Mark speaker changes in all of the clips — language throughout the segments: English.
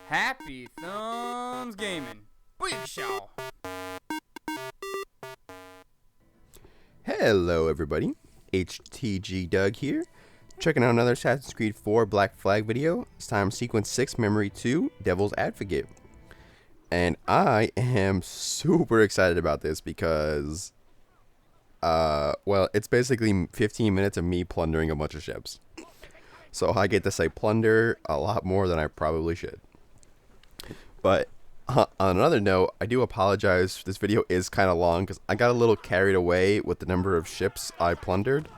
Speaker 1: Happy Thumbs Gaming. Booyakashaw.
Speaker 2: Hello everybody, HTG Doug here, checking out another Assassin's Creed 4 Black Flag video. It's time Sequence 6, Memory 2, Devil's Advocate. And I am super excited about this because, well, it's basically 15 minutes of me plundering a bunch of ships. So I get to say plunder a lot more than I probably should. But on another note, I do apologize. This video is kind of long because I got a little carried away with the number of ships I plundered.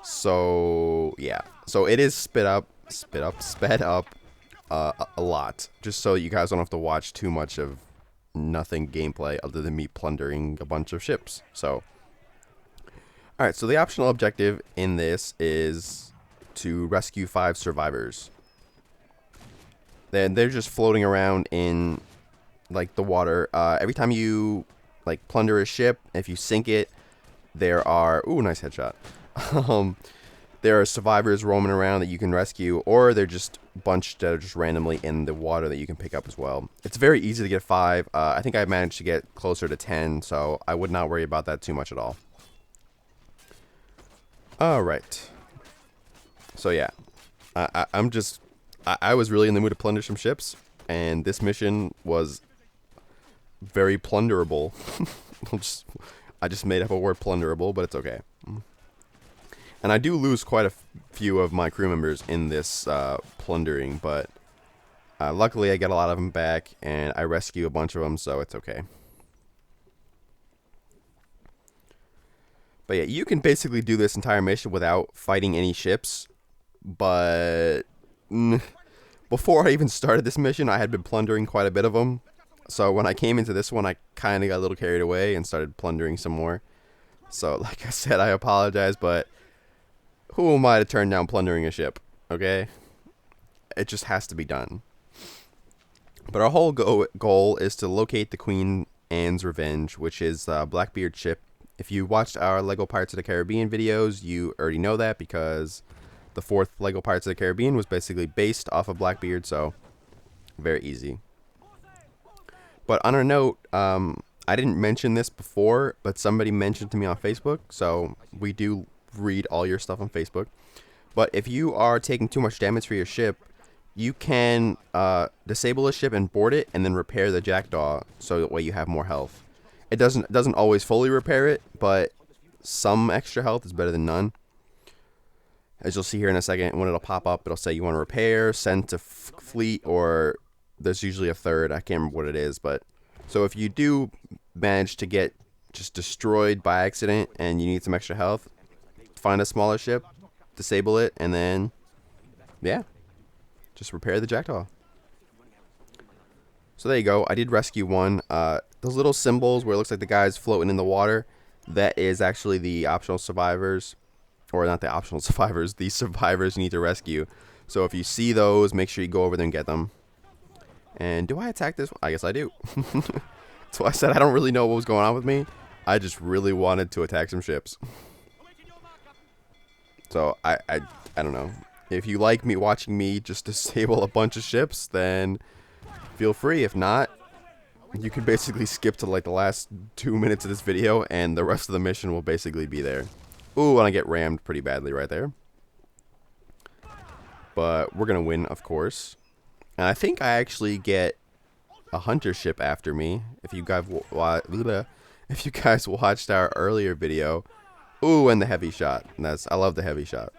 Speaker 2: So yeah, so it is sped up a lot, just so you guys don't have to watch too much of nothing gameplay other than me plundering a bunch of ships. So, all right. So the optional objective in this is to rescue 5 survivors. Then they're just floating around in like the water. Every time you like plunder a ship, if you sink it, there are nice headshot. There are survivors roaming around that you can rescue, or they're just bunched that are just randomly in the water that you can pick up as well. It's very easy to get 5. I think I managed to get closer to 10, so I would not worry about that too much at all. All right. So yeah, I was really in the mood to plunder some ships, and this mission was very plunderable. I just made up a word, plunderable, but it's okay. And I do lose quite a few of my crew members in this plundering, but luckily I get a lot of them back, and I rescue a bunch of them, so it's okay. But yeah, you can basically do this entire mission without fighting any ships, but before I even started this mission, I had been plundering quite a bit of them. So when I came into this one, I kind of got a little carried away and started plundering some more. So like I said, I apologize, but who am I to turn down plundering a ship, okay? It just has to be done. But our whole goal is to locate the Queen Anne's Revenge, which is Blackbeard's ship. If you watched our LEGO Pirates of the Caribbean videos, you already know that because the 4th LEGO Pirates of the Caribbean was basically based off of Blackbeard, so very easy. But on a note, I didn't mention this before, but somebody mentioned to me on Facebook, so we do read all your stuff on Facebook. But if you are taking too much damage for your ship, you can disable a ship and board it, and then repair the jackdaw, so that way you have more health. It doesn't always fully repair it, but some extra health is better than none. As you'll see here in a second, when it'll pop up, it'll say you want to repair, send to fleet, or there's usually a third. I can't remember what it is, but so if you do manage to get just destroyed by accident and you need some extra health, find a smaller ship, disable it, and then yeah, just repair the jackdaw. So there you go. I did rescue one. Those little symbols where it looks like the guy's floating in the water, that is actually the optional survivors. Or not the optional survivors, the survivors you need to rescue. So if you see those, make sure you go over there and get them. And do I attack this one? I guess I do. That's why I said I don't really know what was going on with me. I just really wanted to attack some ships. So I don't know. If you like me watching me just disable a bunch of ships, then feel free. If not, you can basically skip to like the last 2 minutes of this video, and the rest of the mission will basically be there. Ooh, and I get rammed pretty badly right there. But we're going to win, of course. And I think I actually get a hunter ship after me. If you guys watched our earlier video. Ooh, and the heavy shot. I love the heavy shot.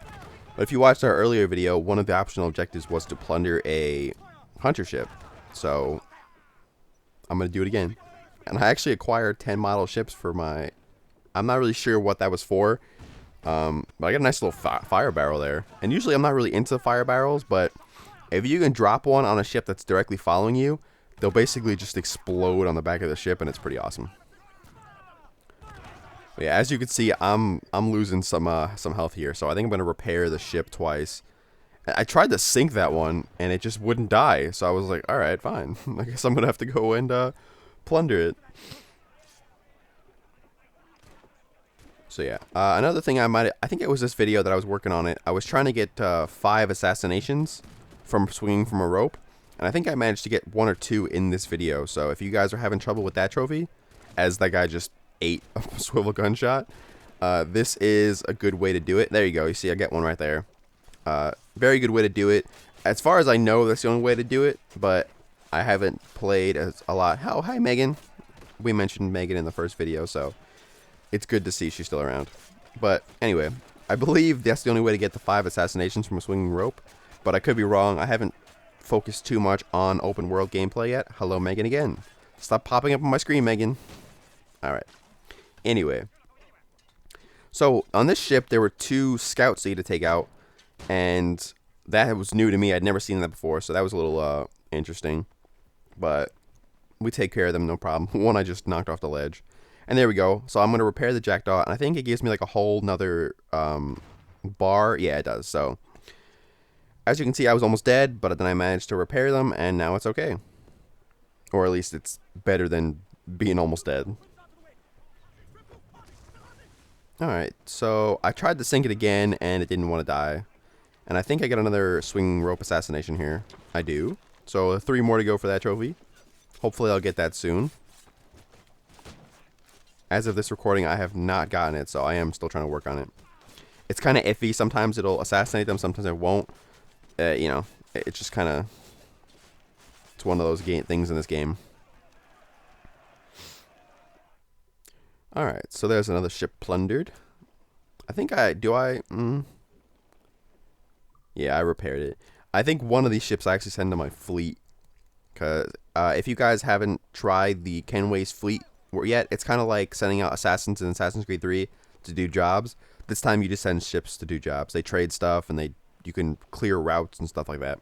Speaker 2: But if you watched our earlier video, one of the optional objectives was to plunder a hunter ship. So I'm going to do it again. And I actually acquired 10 model ships for my... I'm not really sure what that was for. But I got a nice little fire barrel there. And usually I'm not really into fire barrels, but if you can drop one on a ship that's directly following you, they'll basically just explode on the back of the ship, and it's pretty awesome. But yeah, as you can see, I'm losing some health here, so I think I'm gonna repair the ship twice. I tried to sink that one, and it just wouldn't die. So I was like, all right, fine. I guess I'm gonna have to go and plunder it. So yeah, another thing I think it was this video that I was working on it. I was trying to get 5 assassinations from swinging from a rope, And I think I managed to get 1 or 2 in this video. So if you guys are having trouble with that trophy, as that guy just ate a swivel gunshot, this is a good way to do it. There you go. You see, I get one right there. Very good way to do it. As far as I know, that's the only way to do it, but I haven't played a lot. Oh, hi, Megan. We mentioned Megan in the first video, so it's good to see she's still around. But anyway, I believe that's the only way to get the 5 assassinations from a swinging rope, but I could be wrong. I haven't focused too much on open world gameplay yet. Hello, Megan again. Stop popping up on my screen, Megan. Alright. Anyway. So, on this ship, there were 2 scouts that you had to take out, and that was new to me. I'd never seen that before, so that was a little interesting. But we take care of them, no problem. One I just knocked off the ledge. And there we go. So I'm going to repair the jackdaw, and I think it gives me like a whole nother bar. Yeah, it does. So, as you can see, I was almost dead, but then I managed to repair them, and now it's okay. Or at least it's better than being almost dead. Alright, so I tried to sink it again, and it didn't want to die. And I think I got another swinging rope assassination here. I do. So 3 more to go for that trophy. Hopefully I'll get that soon. As of this recording, I have not gotten it, so I am still trying to work on it. It's kind of iffy. Sometimes it'll assassinate them, sometimes it won't. You know, it's just kind of... It's one of those things in this game. Alright, so there's another ship plundered. I think yeah, I repaired it. I think one of these ships I actually send to my fleet. Because if you guys haven't tried the Kenway's fleet yet, it's kind of like sending out assassins in Assassin's Creed 3 to do jobs. This time you just send ships to do jobs. They trade stuff, and you can clear routes and stuff like that.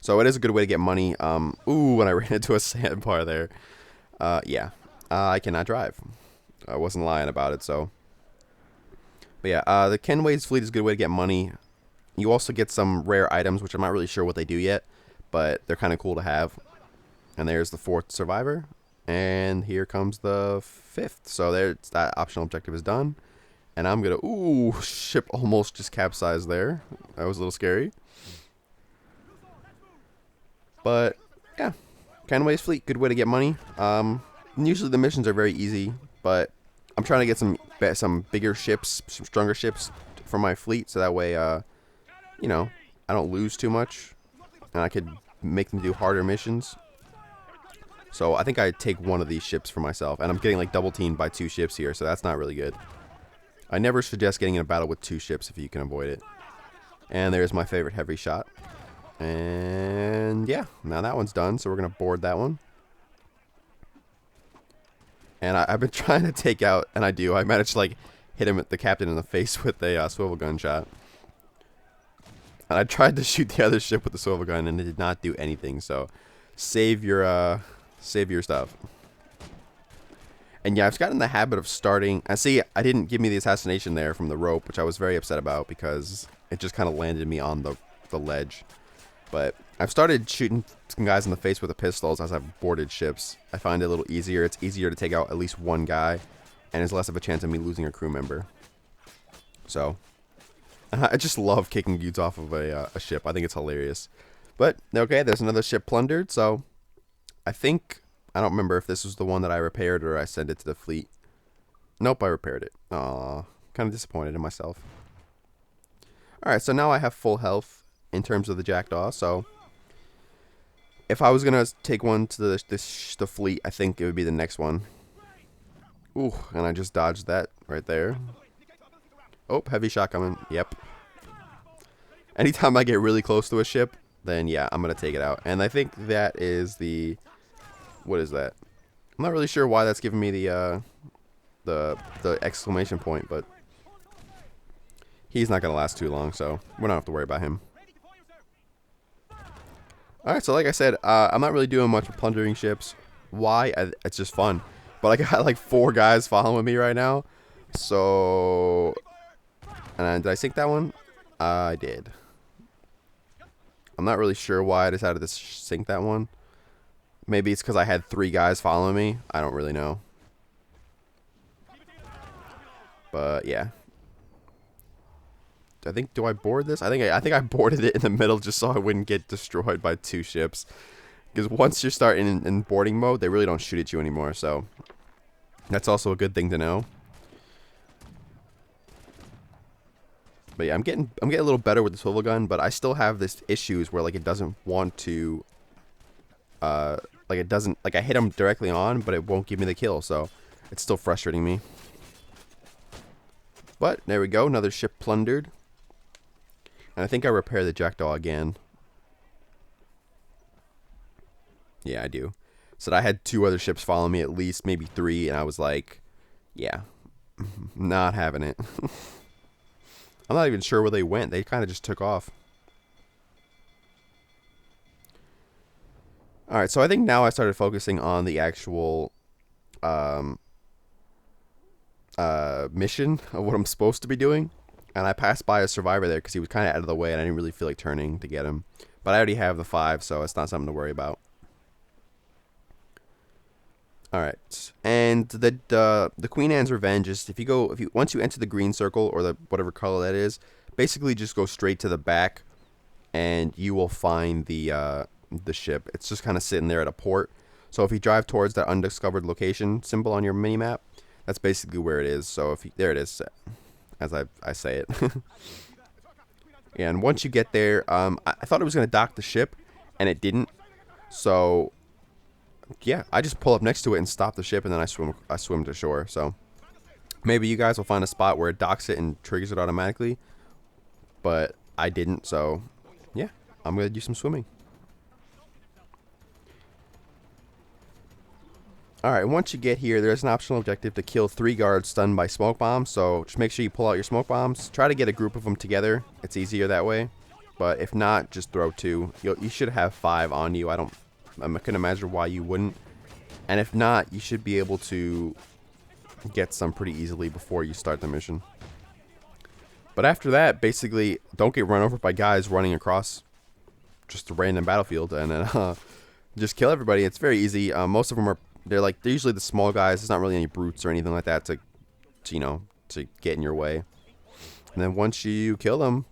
Speaker 2: So it is a good way to get money. Ooh, when I ran into a sandbar there. Yeah, I cannot drive. I wasn't lying about it, so. But yeah, the Kenway's fleet is a good way to get money. You also get some rare items, which I'm not really sure what they do yet, but they're kind of cool to have. And there's the 4th survivor. And here comes the 5th. So there's that optional objective is done. And I'm going to... Ooh, ship almost just capsized there. That was a little scary. But, yeah. Kenway's fleet, good way to get money. Usually the missions are very easy, but I'm trying to get some bigger ships, some stronger ships for my fleet, so that way, you know, I don't lose too much, and I could make them do harder missions. So I think I take one of these ships for myself, and I'm getting like double teamed by 2 ships here, so that's not really good. I never suggest getting in a battle with 2 ships if you can avoid it. And there's my favorite heavy shot. And yeah, now that one's done, so we're gonna board that one. And I've been trying to take out, and I managed to like hit the captain in the face with a swivel gun shot. And I tried to shoot the other ship with the swivel gun, and it did not do anything. So save your stuff. And yeah, I've gotten in the habit of starting. I see I didn't give me the assassination there from the rope, which I was very upset about because it just kind of landed me on the ledge. But I've started shooting some guys in the face with the pistols as I've boarded ships. I find it a little easier. It's easier to take out at least one guy, and there's less of a chance of me losing a crew member. So I just love kicking dudes off of a ship. I think it's hilarious. But okay, there's another ship plundered. So I don't remember if this was the one that I repaired or I sent it to the fleet. Nope, I repaired it. Aw, kind of disappointed in myself. Alright, so now I have full health in terms of the jackdaw. So if I was gonna take one to the fleet, I think it would be the next one. Ooh, and I just dodged that right there. Oh, heavy shot coming. Yep. Anytime I get really close to a ship, then yeah, I'm gonna take it out. And I think that is the... What is that? I'm not really sure why that's giving me the exclamation point, but he's not gonna last too long, so we don't have to worry about him. Alright, so like I said, I'm not really doing much with plundering ships. Why? It's just fun. But I got like 4 guys following me right now. So... And did I sink that one? I did. I'm not really sure why I decided to sink that one. Maybe it's because I had 3 guys following me. I don't really know. But yeah. do I board this? I think I boarded it in the middle just so I wouldn't get destroyed by 2 ships. Because once you start in boarding mode, they really don't shoot at you anymore. So that's also a good thing to know. But yeah, I'm getting a little better with the swivel gun, but I still have this issues where like it doesn't want to. Like it doesn't, like I hit him directly on, but it won't give me the kill. So it's still frustrating me. But there we go, another ship plundered. And I think I repair the Jackdaw again. Yeah, I do. So I had 2 other ships follow me, at least maybe 3, and I was like, yeah, not having it. I'm not even sure where they went. They kind of just took off. Alright, so I think now I started focusing on the actual mission of what I'm supposed to be doing. And I passed by a survivor there because he was kind of out of the way and I didn't really feel like turning to get him. But I already have the 5, so it's not something to worry about. Alright, and the Queen Anne's Revenge is once you enter the green circle or the whatever color that is, basically just go straight to the back and you will find the ship. It's just kind of sitting there at a port. So if you drive towards that undiscovered location symbol on your mini map, that's basically where it is. So there it is, as I say it. And once you get there, I thought it was going to dock the ship, and it didn't. So yeah, I just pull up next to it and stop the ship, and then I swim to shore. So maybe you guys will find a spot where it docks it and triggers it automatically, but I didn't. So yeah, I'm going to do some swimming. Alright, once you get here, there's an optional objective to kill 3 guards stunned by smoke bombs. So just make sure you pull out your smoke bombs. Try to get a group of them together. It's easier that way. But if not, just throw 2. You should have 5 on you. I couldn't imagine why you wouldn't. And if not, you should be able to get some pretty easily before you start the mission. But after that, basically, don't get run over by guys running across just a random battlefield. And then just kill everybody. It's very easy. Most of them they're usually the small guys. There's not really any brutes or anything like that to get in your way. And then once you kill them,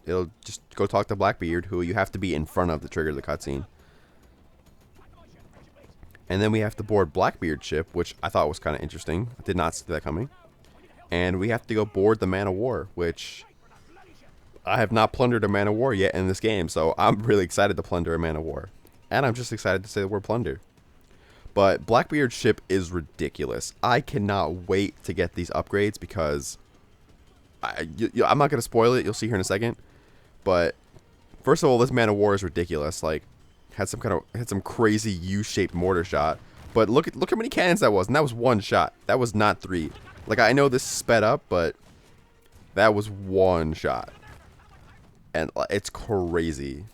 Speaker 2: it'll just go talk to Blackbeard, who you have to be in front of to trigger the cutscene. And then we have to board Blackbeard's ship, which I thought was kind of interesting. I did not see that coming. And we have to go board the Man of War, which I have not plundered a Man of War yet in this game. So I'm really excited to plunder a Man of War. And I'm just excited to say the word plunder. But Blackbeard's ship is ridiculous. I cannot wait to get these upgrades because I'm not going to spoil it. You'll see here in a second. But first of all, this Man of War is ridiculous. Like, had some crazy U-shaped mortar shot. But look how many cannons that was, and that was 1 shot. That was not 3. Like, I know this sped up, but that was 1 shot. And it's crazy.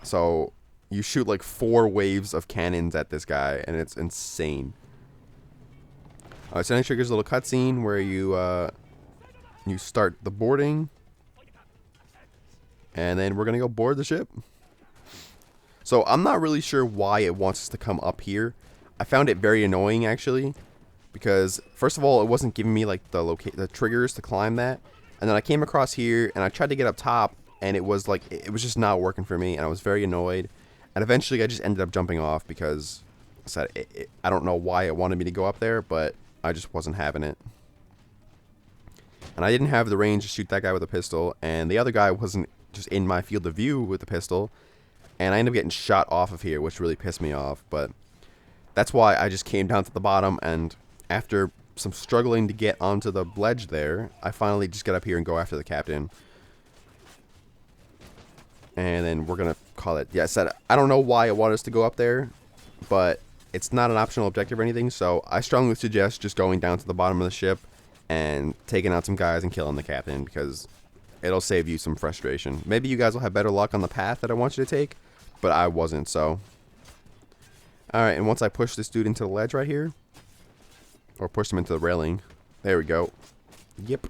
Speaker 2: So you shoot like 4 waves of cannons at this guy, and it's insane. So then it triggers a little cutscene where you start the boarding, and then we're gonna go board the ship. So I'm not really sure why it wants us to come up here. I found it very annoying actually, because first of all, it wasn't giving me like the triggers to climb that, and then I came across here and I tried to get up top, and it was just not working for me, and I was very annoyed. And eventually I just ended up jumping off because I don't know why it wanted me to go up there, but I just wasn't having it. And I didn't have the range to shoot that guy with a pistol, and the other guy wasn't just in my field of view with the pistol, and I ended up getting shot off of here, which really pissed me off. But that's why I just came down to the bottom, and after some struggling to get onto the ledge there, I finally just get up here and go after the captain. And then we're going to call it. Yeah, I said I don't know why it wanted us to go up there, but it's not an optional objective or anything. So I strongly suggest just going down to the bottom of the ship and taking out some guys and killing the captain, because it'll save you some frustration. Maybe you guys will have better luck on the path that I want you to take, but I wasn't. So alright, and once I push this dude into the ledge right here, or push him into the railing, there we go. Yep,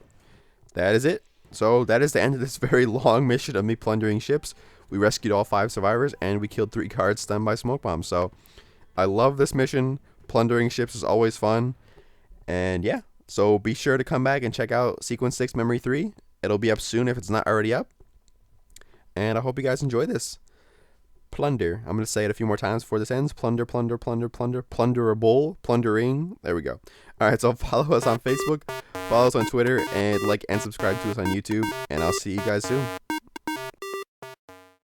Speaker 2: that is it. So that is the end of this very long mission of me plundering ships. We rescued all 5 survivors, and we killed 3 guards stunned by smoke bombs. So I love this mission. Plundering ships is always fun. And yeah, so be sure to come back and check out Sequence 6 Memory 3. It'll be up soon if it's not already up. And I hope you guys enjoy this. Plunder. I'm going to say it a few more times before this ends. Plunder, plunder, plunder, plunder. Plunderable. Plundering. There we go. Alright, so follow us on Facebook. Follow us on Twitter. And like and subscribe to us on YouTube. And I'll see you guys soon.